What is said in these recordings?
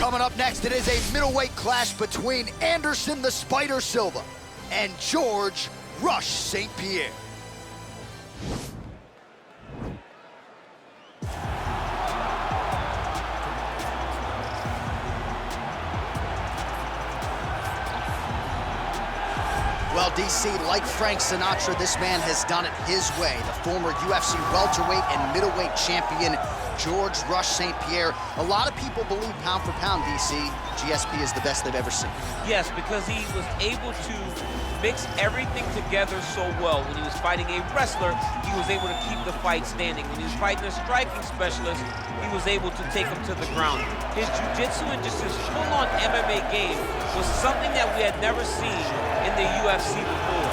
Coming up next, it is a middleweight clash between Anderson the Spider Silva and George Rush St. Pierre. Well, DC, like Frank Sinatra, this man has done it his way. The former UFC welterweight and middleweight champion, George Rush St. Pierre. A lot of people believe pound for pound, DC, GSP is the best they've ever seen. Yes, because he was able to mix everything together so well. When he was fighting a wrestler, he was able to keep the fight standing. When he was fighting a striking specialist, he was able to take him to the ground. His jiu-jitsu and just his full-on MMA game was something that we had never seen in the UFC before.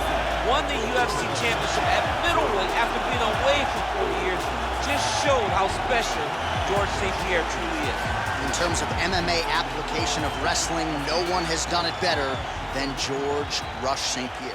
Won the UFC championship at middleweight after being away for 4 years. Just showed how special George St. Pierre truly is. In terms of MMA application of wrestling, no one has done it better than George Rush St. Pierre.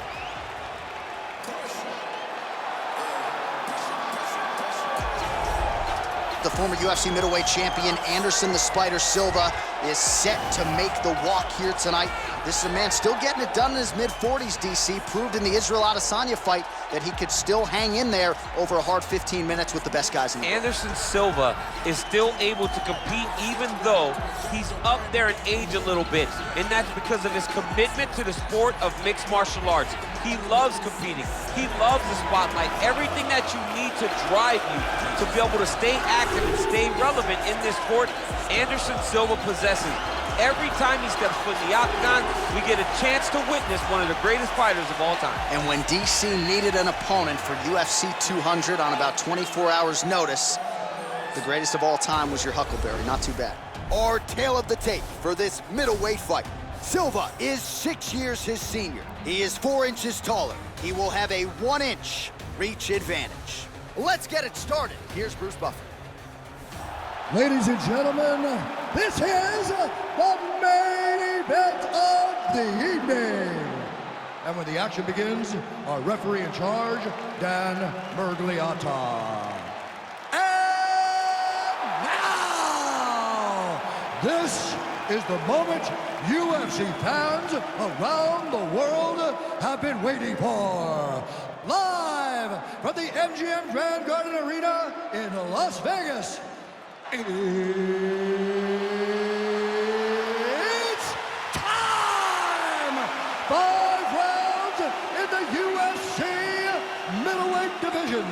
The former UFC middleweight champion, Anderson the Spider Silva, is set to make the walk here tonight. This is a man still getting it done in his mid-40s, DC. Proved in the Israel Adesanya fight that he could still hang in there over a hard 15 minutes with the best guys in the world. Anderson Silva is still able to compete even though he's up there in age a little bit. And that's because of his commitment to the sport of mixed martial arts. He loves competing. He loves the spotlight. Everything that you need to drive you to be able to stay active and stay relevant in this sport, Anderson Silva possesses. Every time he steps foot in the octagon, we get a chance to witness one of the greatest fighters of all time. And when DC needed an opponent for UFC 200 on about 24 hours notice, the greatest of all time was your Huckleberry. Not too bad. Our tale of the tape for this middleweight fight. Silva is 6 years his senior. He is 4 inches taller. He will have a 1-inch reach advantage. Let's get it started. Here's Bruce Buffer. Ladies and gentlemen, this is the main event of the evening. And when the action begins, our referee in charge, Dan Mergliata. And now, this is the moment UFC fans around the world have been waiting for. Live from the MGM Grand Garden Arena in Las Vegas. It's time! 5 rounds in the UFC middleweight division.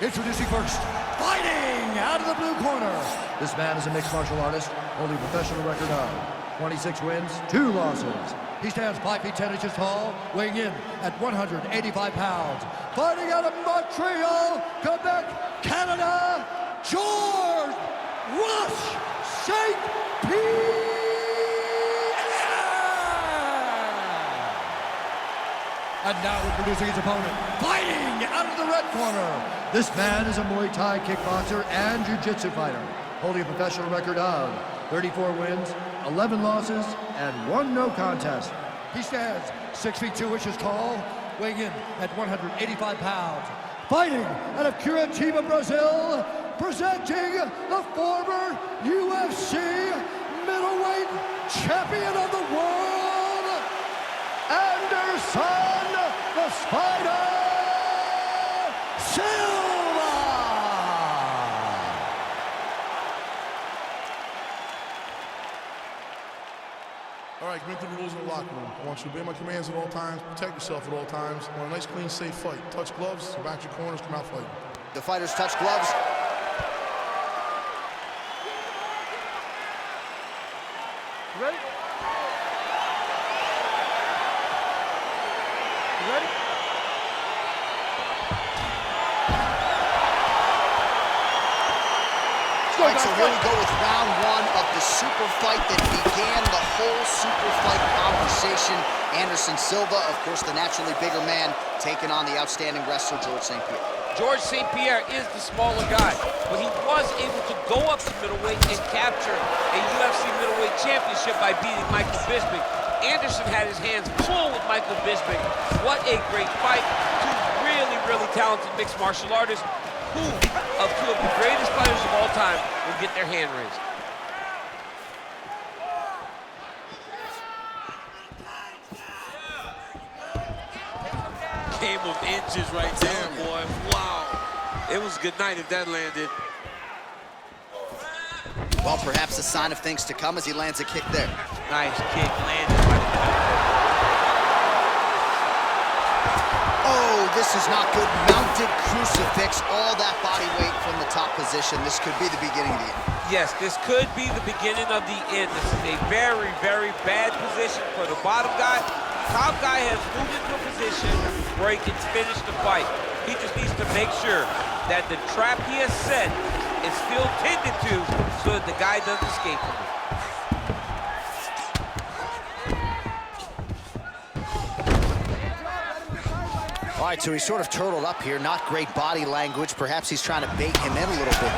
Introducing first, fighting out of the blue corner. This man is a mixed martial artist, holding a professional record of 26 wins, 2 losses. He stands 5 feet 10 inches tall, weighing in at 185 pounds. Fighting out of Montreal, Quebec, Canada, George Rush St. Pierre! And now introducing his opponent, fighting out of the red corner. This man is a Muay Thai kickboxer and jiu-jitsu fighter, holding a professional record of 34 wins, 11 losses, and 1 no contest. He stands 6 feet 2 inches tall, weighing in at 185 pounds. Fighting out of Curitiba, Brazil, presenting the former UFC middleweight champion of the world, Anderson the Spider Silva! All right, commit to the rules in the locker room. I want you to obey my commands at all times, protect yourself at all times. I want a nice, clean, safe fight. Touch gloves, go back to your corners, come out fighting. The fighters touch gloves. Ready? You ready? All right, so here we go with round 1 of the super fight that began the whole super fight conversation. Anderson Silva, of course, the naturally bigger man, taking on the outstanding wrestler, George St. Pierre. George St. Pierre is the smaller guy, but he was able to go up to middleweight and capture a UFC middleweight championship by beating Michael Bisping. Anderson had his hands full with Michael Bisping. What a great fight. 2 really, really talented mixed martial artists. Who of 2 of the greatest fighters of all time will get their hand raised? game of inches right there, boy. Wow. It was a good night if that landed. Well, perhaps a sign of things to come as he lands a kick there. Nice kick landed by the Oh, this is not good. Mounted crucifix, all that body weight from the top position. This could be the beginning of the end. Yes, this could be the beginning of the end. This is a very, very bad position for the bottom guy. Top guy has moved into a position where he can finish the fight. He just needs to make sure that the trap he has set is still tended to so that the guy doesn't escape from it. All right, so he's sort of turtled up here. Not great body language. Perhaps he's trying to bait him in a little bit.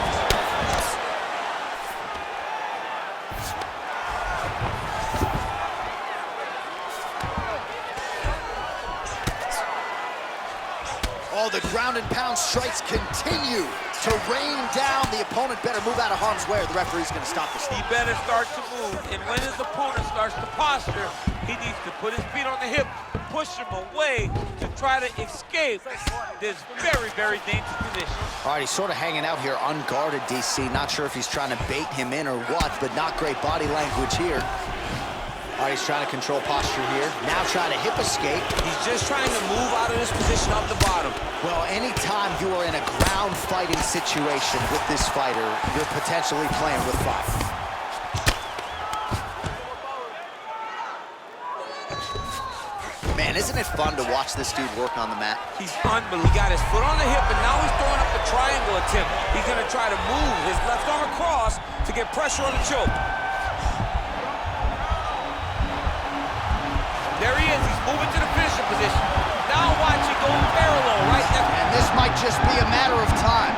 Oh, the ground and pound strikes continue to rain down. The opponent better move out of harm's way or the referee's going to stop this. He better start to move, and when his opponent starts to posture, he needs to put his feet on the hip, push him away to try to escape this very, very dangerous position. All right, he's sort of hanging out here unguarded, DC. Not sure if he's trying to bait him in or what, but not great body language here. All right, he's trying to control posture here. Now trying to hip escape. He's just trying to move out of this position up the bottom. Well, anytime you are in a ground fighting situation with this fighter, you're potentially playing with fire. Man, isn't it fun to watch this dude work on the mat? He's unbelievable. He got his foot on the hip, and now he's throwing up a triangle attempt. He's going to try to move his left arm across to get pressure on the choke. There he is. He's moving to the finisher position. Now watch it go parallel right there. And this might just be a matter of time.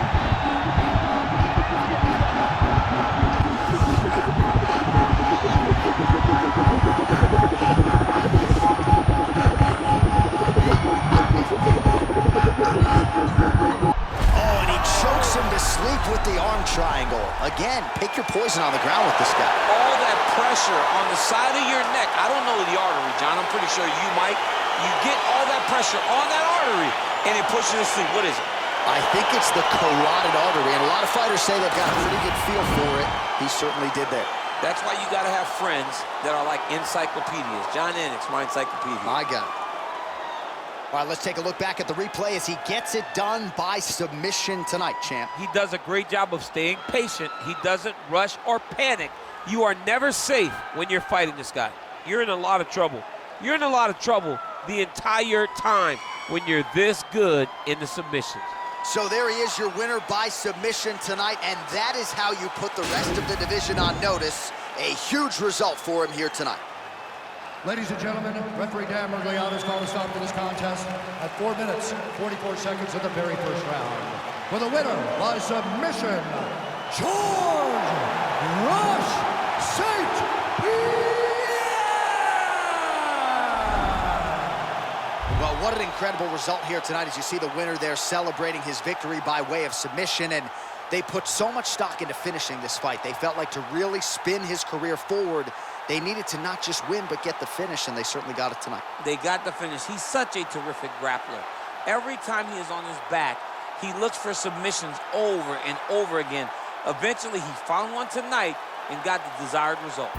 Oh, and he chokes him to sleep with the arm triangle. Again, pick your poison on the ground with this guy. All that pressure on the side of your neck. I don't know the artery, John. I'm pretty sure you might. You get all that pressure on that artery, and it pushes you to sleep. What is it? I think it's the carotid artery, and a lot of fighters say they've got a pretty good feel for it. He certainly did there. That's why you got to have friends that are like encyclopedias. John Ennick's my encyclopedia. My God. All right, let's take a look back at the replay as he gets it done by submission tonight, champ. He does a great job of staying patient. He doesn't rush or panic. You are never safe when you're fighting this guy. You're in a lot of trouble. You're in a lot of trouble the entire time when you're this good in the submissions. So there he is, your winner by submission tonight, and that is how you put the rest of the division on notice. A huge result for him here tonight. Ladies and gentlemen, referee Dan Mergliano has called a stop to this contest at 4 minutes, 44 seconds of the very first round. For the winner by submission, George Rush St-Pierre! Well, what an incredible result here tonight as you see the winner there celebrating his victory by way of submission, and they put so much stock into finishing this fight. They felt like to really spin his career forward, they needed to not just win, but get the finish, and they certainly got it tonight. They got the finish. He's such a terrific grappler. Every time he is on his back, he looks for submissions over and over again. Eventually, he found one tonight and got the desired result.